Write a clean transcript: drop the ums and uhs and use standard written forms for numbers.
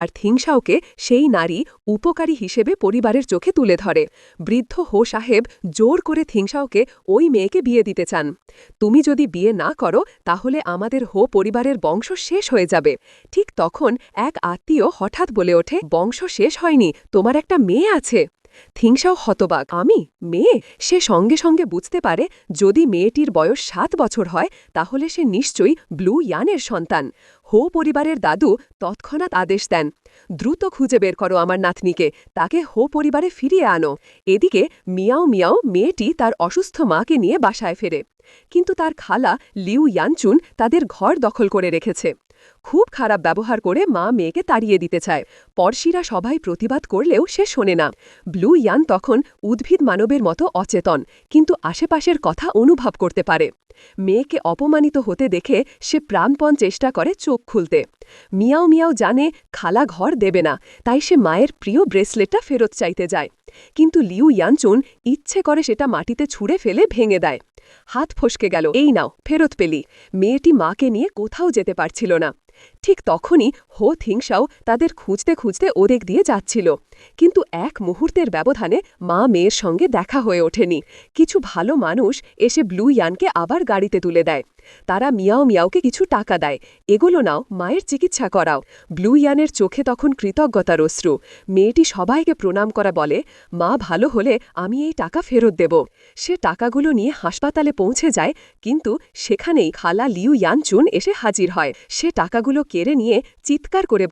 আর থিংশাওকে সেই নারী উপকারী হিসেবে পরিবারের চোখে তুলে ধরে। বৃদ্ধ হো সাহেব জোর করে থিংশাওকে ওই মেয়েকে বিয়ে দিতে চান। তুমি যদি বিয়ে না করো তাহলে আমাদের হো পরিবারের বংশ শেষ হয়ে যাবে। ঠিক তখন এক আত্মীয় হঠাৎ বলে ওঠে, বংশ শেষ হয়নি, তোমার একটা মেয়ে আছে। থিংশাও হতবাক, আমি মেয়ে? সে সঙ্গে সঙ্গে বুঝতে পারে যদি মেয়েটির বয়স 7 বছর হয় তাহলে সে নিশ্চয়ই ব্লু ইয়ানের সন্তান। হো পরিবারের দাদু তৎক্ষণাৎ আদেশ দেন, দ্রুত খুঁজে বের করো আমার নাতনিকে, তাকে হো পরিবারে ফিরিয়ে আনো। এদিকে মিয়াও মিয়াও মেয়েটি তার অসুস্থ মাকে নিয়ে বাসায় ফেরে। কিন্তু তার খালা লিউ ইয়ানচুন তাদের ঘর দখল করে রেখেছে। খুব খারাপ ব্যবহার করে মা মেয়েকে তাড়িয়ে দিতে চায়। পড়শিরা সবাই প্রতিবাদ করলেও সে শোনে না। ব্লু ইয়ান তখন উদ্ভিদ মানবের মতো অচেতন, কিন্তু আশেপাশের কথা অনুভব করতে পারে। মেয়েকে অপমানিত হতে দেখে সে প্রাণপণ চেষ্টা করে চোখ খুলতে। মিয়াও মিয়াও জানে খালা ঘর দেবে না, তাই সে মায়ের প্রিয় ব্রেসলেটটা ফেরত চাইতে যায়। কিন্তু লিউ ইয়ানচুন ইচ্ছে করে সেটা মাটিতে ছুঁড়ে ফেলে ভেঙে দেয়। হাত ফসকে গেল, এই নাও, ফেরত পেলি। মেয়েটি মাকে নিয়ে কোথাও যেতে পারছিল না। ঠিক তখনই হো থিংশাও তাদের খুঁজতে খুঁজতে ওদিক দিয়ে যাচ্ছিল। কিন্তু এক মুহূর্তের ব্যবধানে মা মেয়ের সঙ্গে দেখা হয়ে ওঠেনি। কিছু ভালো মানুষ এসে ব্লু ইয়ানকে আবার গাড়িতে তুলে দেয়। তারা মিয়াও মিয়াওকে কিছু টাকা দেয়, এগুলো নাও, মায়ের চিকিৎসা করাও। ব্লু ইয়ানের চোখে তখন কৃতজ্ঞতার অশ্রু। মেয়েটি সবাইকে প্রণাম করা বলে, মা ভালো হলে আমি এই টাকা ফেরত দেব। সে টাকাগুলো নিয়ে হাসপাতালে পৌঁছে যায়, কিন্তু সেখানেই খালা লিউ ইয়ানচুন এসে হাজির হয়। সে টাকাগুলো কেড়ে নিয়ে চিৎকার করে